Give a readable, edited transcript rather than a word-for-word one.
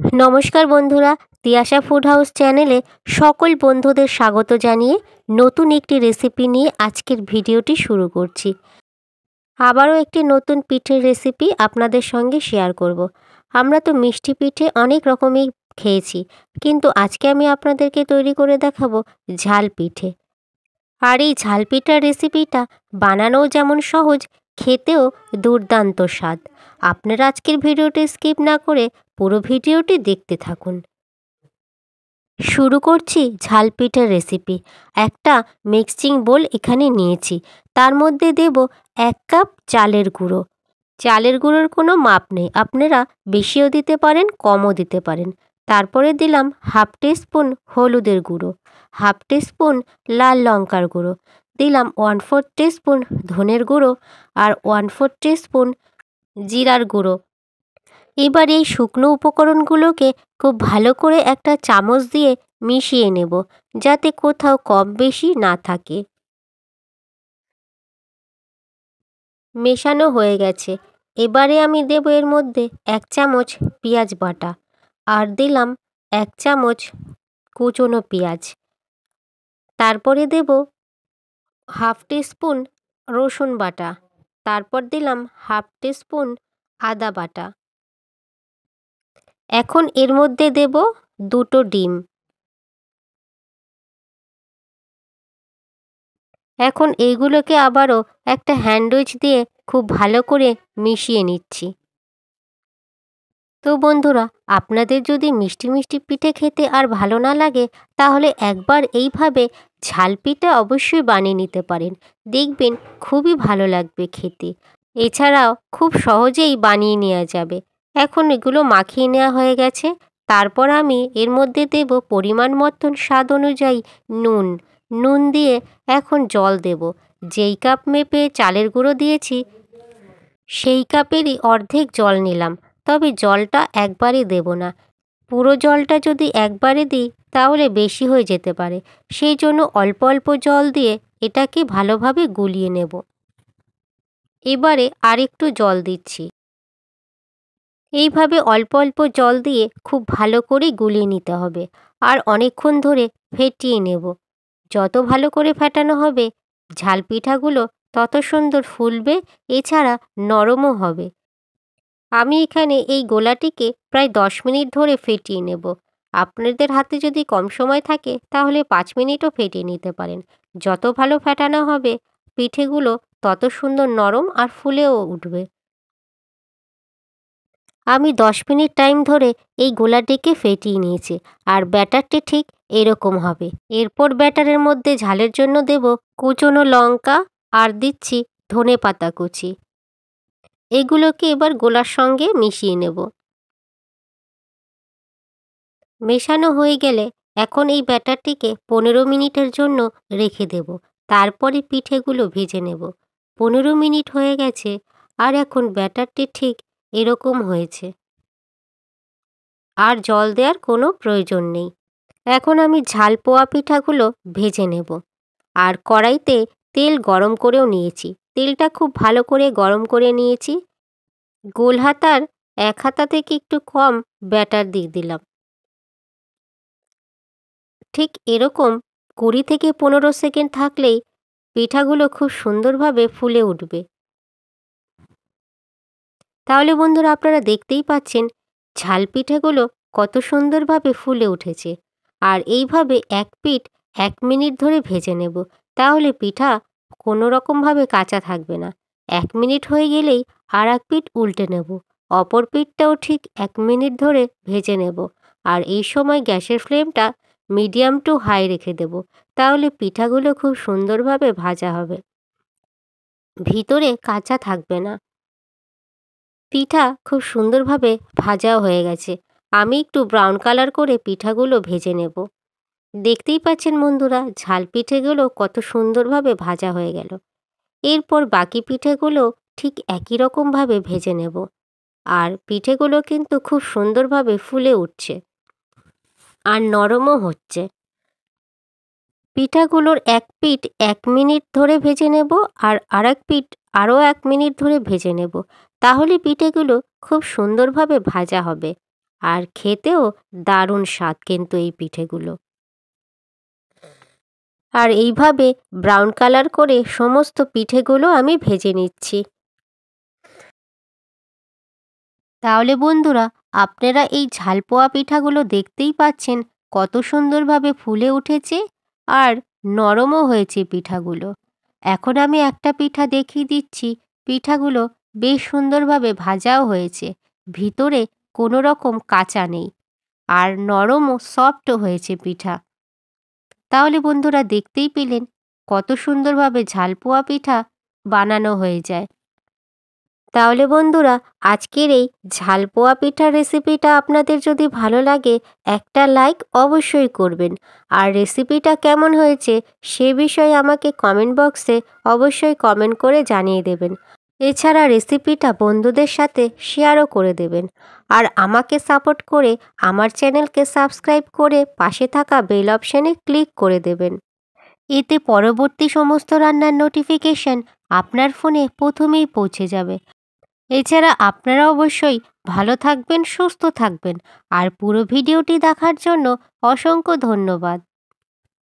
নমস্কার বন্ধুরা, Tiyasha food house চ্যানেলে সকল বন্ধুদের স্বাগত জানিয়ে নতুন একটি রেসিপি নিয়ে আজকের ভিডিওটি শুরু করছি। আবারও একটি নতুন পিঠের রেসিপি আপনাদের সঙ্গে শেয়ার করব। আমরা তো মিষ্টি পিঠে অনেক রকমই খেয়েছি, কিন্তু আজকে আমি আপনাদেরকে তৈরি করে দেখাবো ঝাল পিঠে। আর এই ঝাল পিঠার রেসিপিটা বানানোও যেমন সহজ, খেতেও দুর্দান্ত স্বাদ। আপনারা আজকের ভিডিওটি স্কিপ না করে পুরো ভিডিওটি দেখতে থাকুন। শুরু করছি ঝাল পিঠার রেসিপি। একটা মিক্সিং বোল এখানে নিয়েছি, তার মধ্যে দেব 1 কাপ চালের গুঁড়ো। চালের গুঁড়োর কোনো মাপ নেই, আপনারা বেশিও দিতে পারেন, কমও দিতে পারেন। তারপরে দিলাম 1/2 টিস্পুন হলুদের গুঁড়ো, 1/2 টিস্পুন লাল লঙ্কার গুঁড়ো, দিলাম 1/4 টিস্পুন ধনের গুঁড়ো আর 1/4 টিস্পুন জিরার গুঁড়ো। এবার এই শুকনো উপকরণগুলোকে খুব ভালো করে একটা চামচ দিয়ে মিশিয়ে নেব, যাতে কোথাও কম বেশি না থাকে। মেশানো হয়ে গেছে। এবারে আমি দেব এর মধ্যে 1 চামচ পেঁয়াজ বাটা, আর দিলাম 1 চামচ কুচনো পেঁয়াজ। তারপরে দেব 1/2 টিস্পুন রসুন বাটা, তারপর দিলাম 1/2 টিস্পুন আদা বাটা। এখন এর মধ্যে দেব 2টো ডিম। এখন এইগুলোকে আবারও একটা হ্যান্ডউইচ দিয়ে খুব ভালো করে মিশিয়ে নিচ্ছি। তো বন্ধুরা, আপনাদের যদি মিষ্টি মিষ্টি পিঠে খেতে আর ভালো না লাগে, তাহলে একবার এইভাবে ঝাল পিঠে অবশ্যই বানিয়ে নিতে পারেন। দেখবেন খুবই ভালো লাগবে খেতে। এছাড়াও খুব সহজেই বানিয়ে নেওয়া যাবে। এখন এগুলো মাখিয়ে নেওয়া হয়ে গেছে। তারপর আমি এর মধ্যে দেব পরিমাণ মতন স্বাদ অনুযায়ী নুন। নুন দিয়ে এখন জল দেব। যেই কাপ মেপে চালের গুঁড়ো দিয়েছি, সেই কাপেরই অর্ধেক জল নিলাম। তবে জলটা একবারে দেব না। পুরো জলটা যদি একবারে দিই তাহলে বেশি হয়ে যেতে পারে। সেই জন্য অল্প অল্প জল দিয়ে এটাকে ভালোভাবে গুলিয়ে নেব। এবারে আরেকটু জল দিচ্ছি। এইভাবে অল্প অল্প জল দিয়ে খুব ভালো করে গুলিয়ে নিতে হবে, আর অনেকক্ষণ ধরে ফেটিয়ে নেব। যত ভালো করে ফেটানো হবে, ঝাল পিঠাগুলো তত সুন্দর ফুলবে, এছাড়া নরমও হবে। আমি এখানে এই গোলাটিকে প্রায় 10 মিনিট ধরে ফেটিয়ে নেব। আপনাদের হাতে যদি কম সময় থাকে তাহলে 5 মিনিটও ফেটিয়ে নিতে পারেন। যত ভালো ফেটানো হবে, পিঠেগুলো তত সুন্দর নরম আর ফুলেও উঠবে। আমি 10 মিনিট টাইম ধরে এই গোলাটিকে ফেটিয়ে নিয়েছি, আর ব্যাটারটি ঠিক এরকম হবে। এরপর ব্যাটারের মধ্যে ঝালের জন্য দেব কুচনো লঙ্কা, আর দিচ্ছি ধনেপাতা কুচি। এগুলোকে এবার গোলার সঙ্গে মিশিয়ে নেব। মেশানো হয়ে গেলে এখন এই ব্যাটারটিকে 15 মিনিটের জন্য রেখে দেব। তারপরে পিঠেগুলো ভেজে নেব। 15 মিনিট হয়ে গেছে, আর এখন ব্যাটারটি ঠিক এরকম হয়েছে, আর জল দেওয়ার কোনো প্রয়োজন নেই। এখন আমি ঝাল পোয়া পিঠাগুলো ভেজে নেব। আর কড়াইতে তেল গরম করেও নিয়েছি। তেলটা খুব ভালো করে গরম করে নিয়েছি। গোল হাতার 1 হাতা থেকে একটু কম ব্যাটার দিয়ে দিলাম। ঠিক এরকম 20 থেকে 15 সেকেন্ড থাকলেই পিঠাগুলো খুব সুন্দরভাবে ফুলে উঠবে। তাহলে বন্ধুরা, আপনারা দেখতেই পাচ্ছেন ঝাল পিঠেগুলো কত সুন্দরভাবে ফুলে উঠেছে। আর এইভাবে এক পিঠ 1 মিনিট ধরে ভেজে নেব, তাহলে পিঠা কোনো রকমভাবে কাঁচা থাকবে না। 1 মিনিট হয়ে গেলেই আর এক পিঠ উল্টে নেব। অপর পিঠটাও ঠিক 1 মিনিট ধরে ভেজে নেব। আর এই সময় গ্যাসের ফ্লেমটা মিডিয়াম টু হাই রেখে দেব, তাহলে পিঠাগুলো খুব সুন্দরভাবে ভাজা হবে, ভিতরে কাঁচা থাকবে না। পিঠা খুব সুন্দরভাবে ভাজাও হয়ে গেছে। আমি একটু ব্রাউন কালার করে পিঠাগুলো ভেজে নেব। দেখতেই পাচ্ছেন বন্ধুরা, ঝাল পিঠেগুলো কত সুন্দরভাবে ভাজা হয়ে গেল। এরপর বাকি পিঠেগুলো ঠিক একই রকমভাবে ভেজে নেব। আর পিঠেগুলো কিন্তু খুব সুন্দরভাবে ফুলে উঠছে, আর নরমও হচ্ছে। পিঠাগুলোর এক পিঠ 1 মিনিট ধরে ভেজে নেব, আর আরেক পিঠ আরও 1 মিনিট ধরে ভেজে নেব। তাহলে পিঠেগুলো খুব সুন্দরভাবে ভাজা হবে। আর খেতেও দারুণ স্বাদ কিন্তু এই পিঠেগুলো। আর এইভাবে ব্রাউন কালার করে সমস্ত পিঠেগুলো আমি ভেজে নিচ্ছি। তাহলে বন্ধুরা, আপনারা এই ঝালপোয়া পিঠাগুলো দেখতেই পাচ্ছেন কত সুন্দরভাবে ফুলে উঠেছে আর নরমও হয়েছে পিঠাগুলো। এখন আমি একটা পিঠা দেখিয়ে দিচ্ছি। পিঠাগুলো বেশ সুন্দরভাবে ভাজাও হয়েছে, ভিতরে কোনো রকম কাঁচা নেই, আর নরম ও সফটও হয়েছে পিঠা। তাহলে বন্ধুরা, দেখতেই পেলেন কত সুন্দরভাবে ঝালপোয়া পিঠা বানানো হয়ে যায়। তাহলে বন্ধুরা, আজকের এই ঝালপোয়া পিঠার রেসিপিটা আপনাদের যদি ভালো লাগে একটা লাইক অবশ্যই করবেন। আর রেসিপিটা কেমন হয়েছে সে বিষয়ে আমাকে কমেন্ট বক্সে অবশ্যই কমেন্ট করে জানিয়ে দেবেন। এছাড়া রেসিপিটা বন্ধুদের সাথে শেয়ারও করে দেবেন। আর আমাকে সাপোর্ট করে আমার চ্যানেলকে সাবস্ক্রাইব করে পাশে থাকা বেল অপশানে ক্লিক করে দেবেন। এতে পরবর্তী সমস্ত রান্নার নোটিফিকেশন আপনার ফোনে প্রথমেই পৌঁছে যাবে। এছাড়া আপনারা অবশ্যই ভালো থাকবেন, সুস্থ থাকবেন। আর পুরো ভিডিওটি দেখার জন্য অসংখ্য ধন্যবাদ।